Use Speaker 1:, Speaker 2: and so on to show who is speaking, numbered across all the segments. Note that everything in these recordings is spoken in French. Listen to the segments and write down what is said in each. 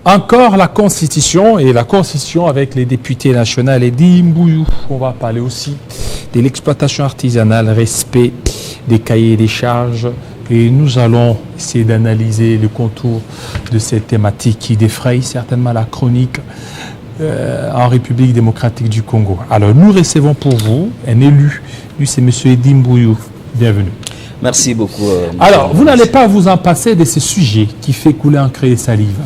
Speaker 1: encore la Constitution et la Constitution avec les députés nationaux et Mbouyou. On va parler aussi de l'exploitation artisanale, respect des cahiers des charges. Et nous allons essayer d'analyser le contour de cette thématique qui défraye certainement la chronique en République démocratique du Congo. Alors nous recevons pour vous un élu. Lui c'est M. Eddy Mbouyou. Bienvenue.
Speaker 2: Merci beaucoup.
Speaker 1: Alors vous n'allez pas vous en passer de ce sujet qui fait couler encre et salive.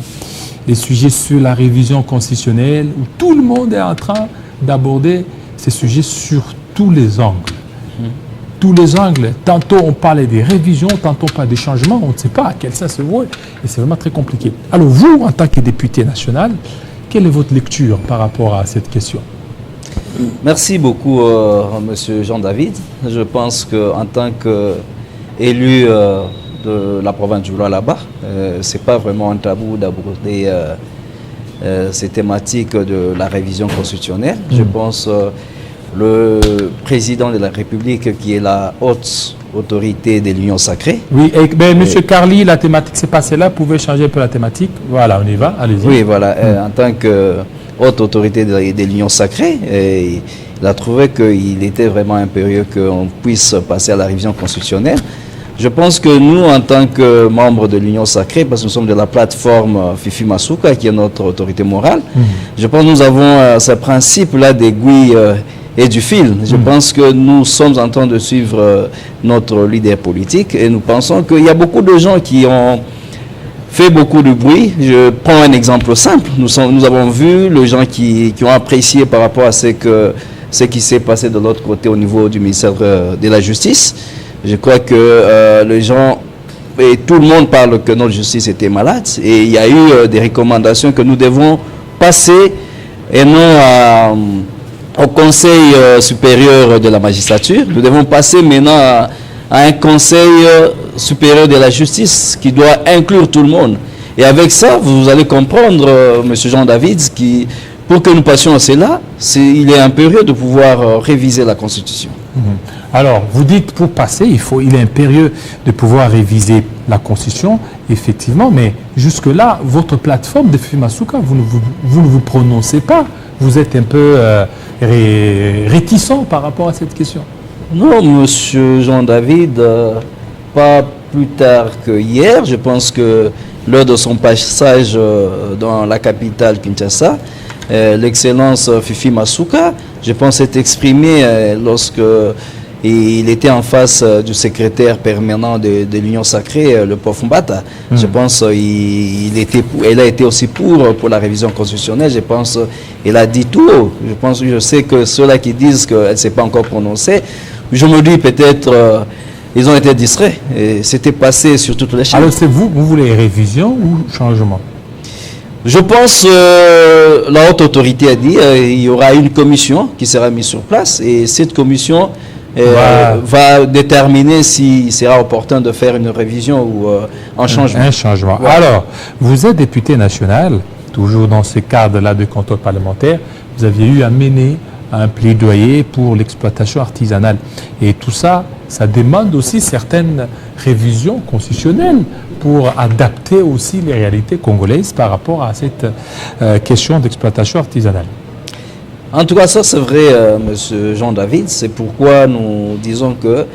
Speaker 1: Les sujets sur la révision constitutionnelle où tout le monde est en train d'aborder ces sujets sur tous les angles. Tous les angles. Tantôt on parlait des révisions, tantôt on parle des changements. On ne sait pas à quel sens se voit. Et c'est vraiment très compliqué. Alors vous, en tant que député national, quelle est votre lecture par rapport à cette question?
Speaker 2: Merci beaucoup, Monsieur Jean-David. Je pense qu'en tant qu'élu de la province du Lualaba, ce n'est pas vraiment un tabou d'aborder ces thématiques de la révision constitutionnelle. Je pense le président de la République, qui est la haute autorité de l'Union sacrée.
Speaker 1: Oui, Monsieur Carly, la thématique s'est passée là. Vous pouvez changer un peu la thématique. Voilà, on y va. Allez-y.
Speaker 2: Oui, voilà. En tant que haute autorité de l'Union sacrée, il a trouvé qu'il était vraiment impérieux qu'on puisse passer à la révision constitutionnelle. Je pense que nous, en tant que membres de l'Union sacrée, parce que nous sommes de la plateforme Fifi Masuka, qui est notre autorité morale, je pense que nous avons ce principe-là d'aiguille et du fil. Je pense que nous sommes en train de suivre notre leader politique et nous pensons qu'il y a beaucoup de gens qui ont fait beaucoup de bruit. Je prends un exemple simple. Nous avons vu les gens qui ont apprécié par rapport à ce qui s'est passé de l'autre côté au niveau du ministère de la Justice. Je crois que les gens, et tout le monde parle que notre justice était malade et il y a eu des recommandations que nous devons passer et non au Conseil supérieur de la magistrature. Nous devons passer maintenant à un Conseil supérieur de la justice qui doit inclure tout le monde. Et avec ça, vous allez comprendre, M. Jean-David, pour que nous passions à cela, il est impérieux de pouvoir réviser la Constitution.
Speaker 1: Alors, vous dites pour passer, il est impérieux de pouvoir réviser la Constitution, effectivement, mais jusque-là, votre plateforme de Fifi Masuka, vous ne vous prononcez pas. Vous êtes un peu réticent par rapport à cette question.
Speaker 2: Non, Monsieur Jean-David, pas plus tard que hier. Je pense que lors de son passage dans la capitale Kinshasa, l'excellence Fifi Masuka, je pense, s'est exprimé lorsque il était en face du secrétaire permanent de l'Union sacrée, le prof Mbata. Je pense elle a été aussi pour la révision constitutionnelle. Je pense il a dit tout haut. Je sais que ceux-là qui disent qu'elle ne s'est pas encore prononcée, je me dis peut-être ils ont été distraits. C'était passé sur toutes les chaînes.
Speaker 1: Alors c'est vous voulez révision ou changement?
Speaker 2: Je pense la haute autorité a dit il y aura une commission qui sera mise sur place et cette commission va déterminer s'il sera opportun de faire une révision ou un changement.
Speaker 1: Un changement. Ouais. Alors, vous êtes député national, toujours dans ce cadre-là de contrôle parlementaire, vous aviez eu à mener un plaidoyer pour l'exploitation artisanale. Et tout ça, ça demande aussi certaines révisions constitutionnelles pour adapter aussi les réalités congolaises par rapport à cette question d'exploitation artisanale.
Speaker 2: En tout cas, ça c'est vrai, Monsieur Jean-David. C'est pourquoi nous disons que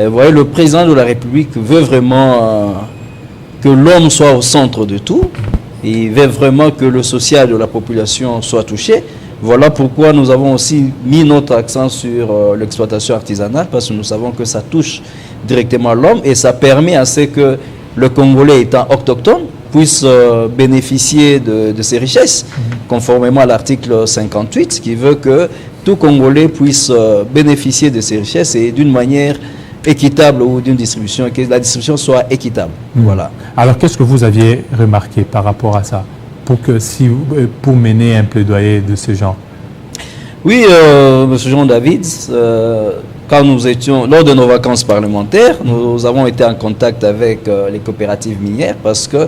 Speaker 2: voyez, le président de la République veut vraiment que l'homme soit au centre de tout. Il veut vraiment que le social de la population soit touché. Voilà pourquoi nous avons aussi mis notre accent sur l'exploitation artisanale, parce que nous savons que ça touche directement l'homme et ça permet à ce que le Congolais étant autochtone puisse bénéficier de ces richesses, conformément à l'article 58, qui veut que tout Congolais puisse bénéficier de ces richesses et d'une manière équitable ou d'une distribution, que la distribution soit équitable. Voilà.
Speaker 1: Alors, qu'est-ce que vous aviez remarqué par rapport à ça, pour mener un plaidoyer de ce genre?
Speaker 2: Oui, M. Jean-David, quand nous étions, lors de nos vacances parlementaires, nous avons été en contact avec les coopératives minières parce que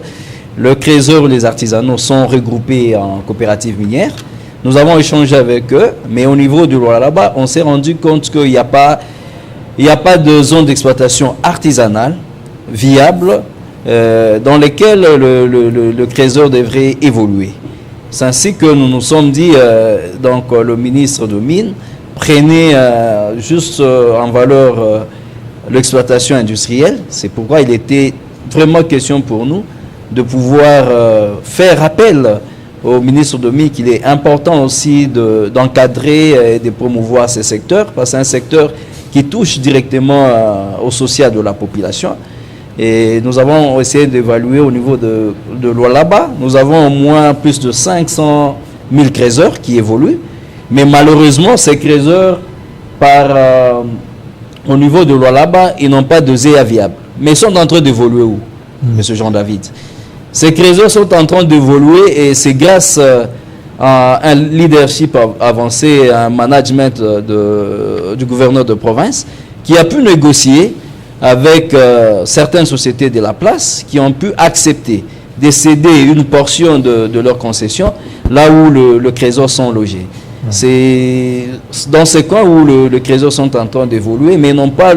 Speaker 2: le trésor et les artisanaux sont regroupés en coopératives minières. Nous avons échangé avec eux, mais au niveau du Lualaba, on s'est rendu compte qu'il n'y a pas de zone d'exploitation artisanale viable dans lesquels le trésor devrait évoluer. C'est ainsi que nous nous sommes dit, donc le ministre de Mines prenait juste en valeur l'exploitation industrielle. C'est pourquoi il était vraiment question pour nous de pouvoir faire appel au ministre de Mines qu'il est important aussi d'encadrer et de promouvoir ces secteurs, parce que c'est un secteur qui touche directement au social de la population. Et nous avons essayé d'évaluer au niveau de Lualaba. Nous avons au moins plus de 500 000 creuseurs qui évoluent. Mais malheureusement, ces creuseurs, au niveau de Lualaba, ils n'ont pas de ZEA viable. Mais ils sont en train d'évoluer où, M. Jean-David? Ces creuseurs sont en train d'évoluer et c'est grâce à un leadership avancé, un management du gouverneur de province qui a pu négocier avec certaines sociétés de la place qui ont pu accepter de céder une portion de leur concession là où le trésor sont logés. C'est dans ces coins où le trésor sont en train d'évoluer, mais n'ont pas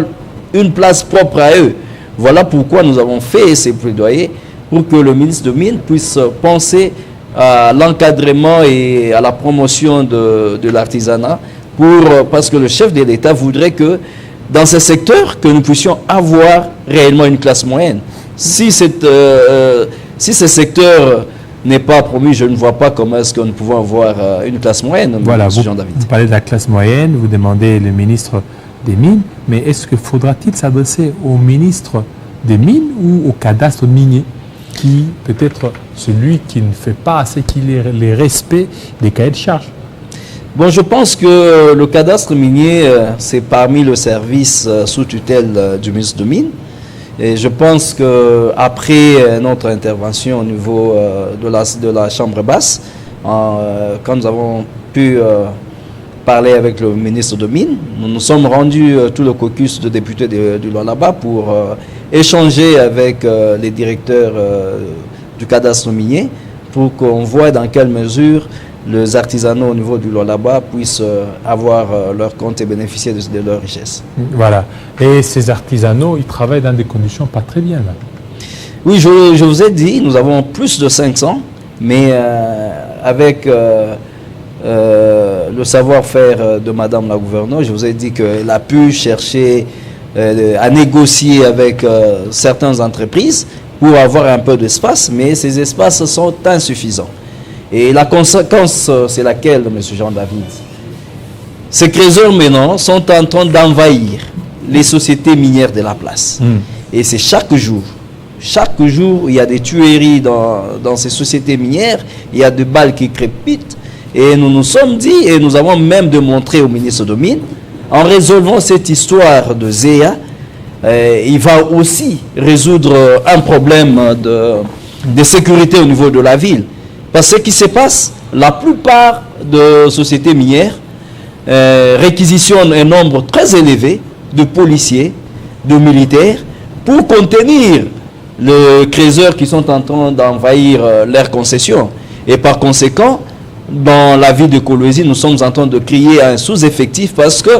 Speaker 2: une place propre à eux. Voilà pourquoi nous avons fait ces plaidoyers pour que le ministre de Mines puisse penser à l'encadrement et à la promotion de l'artisanat, parce que le chef de l'État voudrait que dans ces secteurs, que nous puissions avoir réellement une classe moyenne. Si ce secteur n'est pas promu, je ne vois pas comment est-ce que nous pouvons avoir une classe moyenne.
Speaker 1: Voilà, vous parlez de la classe moyenne, vous demandez le ministre des Mines, mais est-ce que faudra-t-il s'adresser au ministre des Mines ou au cadastre minier, qui peut-être celui qui ne fait pas assez qu'il ait les respects des cahiers de charges?
Speaker 2: Bon, je pense que le cadastre minier, c'est parmi le service sous tutelle du ministre de Mines. Et je pense qu'après notre intervention au niveau de la Chambre basse, quand nous avons pu parler avec le ministre de Mines, nous nous sommes rendus tout le caucus de députés du Lualaba pour échanger avec les directeurs du cadastre minier pour qu'on voit dans quelle mesure les artisanaux au niveau du Lualaba puissent avoir leur compte et bénéficier de leur richesse.
Speaker 1: Voilà. Et ces artisanaux, ils travaillent dans des conditions pas très bien, là.
Speaker 2: Oui, je vous ai dit, nous avons plus de 500, mais avec le savoir-faire de Madame la gouverneure, je vous ai dit qu'elle a pu chercher à négocier avec certaines entreprises pour avoir un peu d'espace, mais ces espaces sont insuffisants. Et la conséquence, c'est laquelle, M. Jean-David? Ces creuseurs maintenant sont en train d'envahir les sociétés minières de la place. Et c'est chaque jour, il y a des tueries dans ces sociétés minières, il y a des balles qui crépitent. Et nous nous sommes dit, et nous avons même démontré au ministre de Mines, en résolvant cette histoire de ZEA, il va aussi résoudre un problème de sécurité au niveau de la ville. Parce que ce qui se passe, la plupart de sociétés minières réquisitionnent un nombre très élevé de policiers, de militaires, pour contenir les creuseurs qui sont en train d'envahir leurs concessions. Et par conséquent, dans la ville de Kolwezi, nous sommes en train de créer un sous-effectif parce que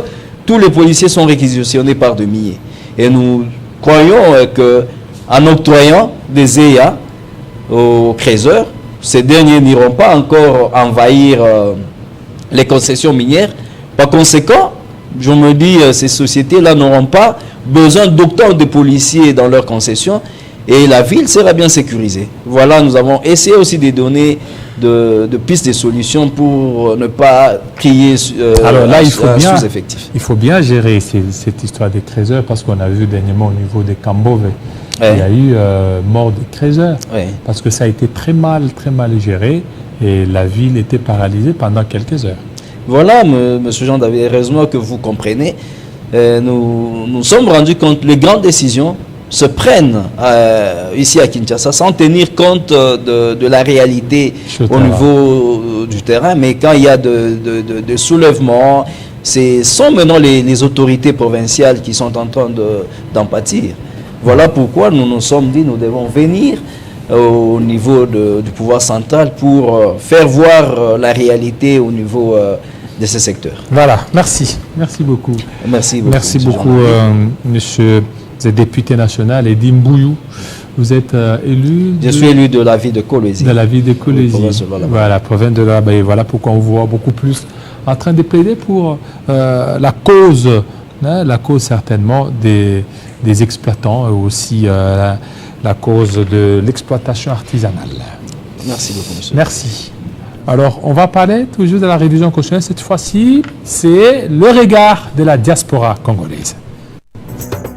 Speaker 2: tous les policiers sont réquisitionnés par des milliers. Et nous croyons qu'en octroyant des ZEA aux creuseurs, ces derniers n'iront pas encore envahir les concessions minières. Par conséquent, je me dis, ces sociétés-là n'auront pas besoin d'autant de policiers dans leurs concessions et la ville sera bien sécurisée. Voilà, nous avons essayé aussi de donner de pistes de solutions pour ne pas créer
Speaker 1: alors là,
Speaker 2: sous-effectif.
Speaker 1: Il faut bien gérer cette histoire des creuseurs parce qu'on a vu dernièrement au niveau des Cambove, il y a eu mort des creuseurs parce que ça a été très mal géré et la ville était paralysée pendant quelques heures.
Speaker 2: Voilà, M. Jean-David, heureusement que vous comprenez. Nous sommes rendus compte que les grandes décisions se prennent ici à Kinshasa sans tenir compte de la réalité au niveau du terrain. Mais quand il y a de soulèvements, ce sont maintenant les autorités provinciales qui sont en train d'en pâtir. Voilà pourquoi nous nous sommes dit que nous devons venir au niveau du pouvoir central pour faire voir la réalité au niveau de ce secteur.
Speaker 1: Voilà, merci beaucoup.
Speaker 2: Merci beaucoup,
Speaker 1: monsieur le député national Edim Bouyou. Vous êtes élu
Speaker 2: Je suis élu de la ville de Kolwezi.
Speaker 1: De la ville de Kolwezi. Voilà, province de la Baie. Voilà pourquoi on vous voit beaucoup plus en train de plaider pour la cause certainement des exploitants et aussi la cause de l'exploitation artisanale.
Speaker 2: Merci beaucoup, monsieur.
Speaker 1: Merci. Alors, on va parler toujours de la révision constitutionnelle. Cette fois-ci, c'est le regard de la diaspora congolaise.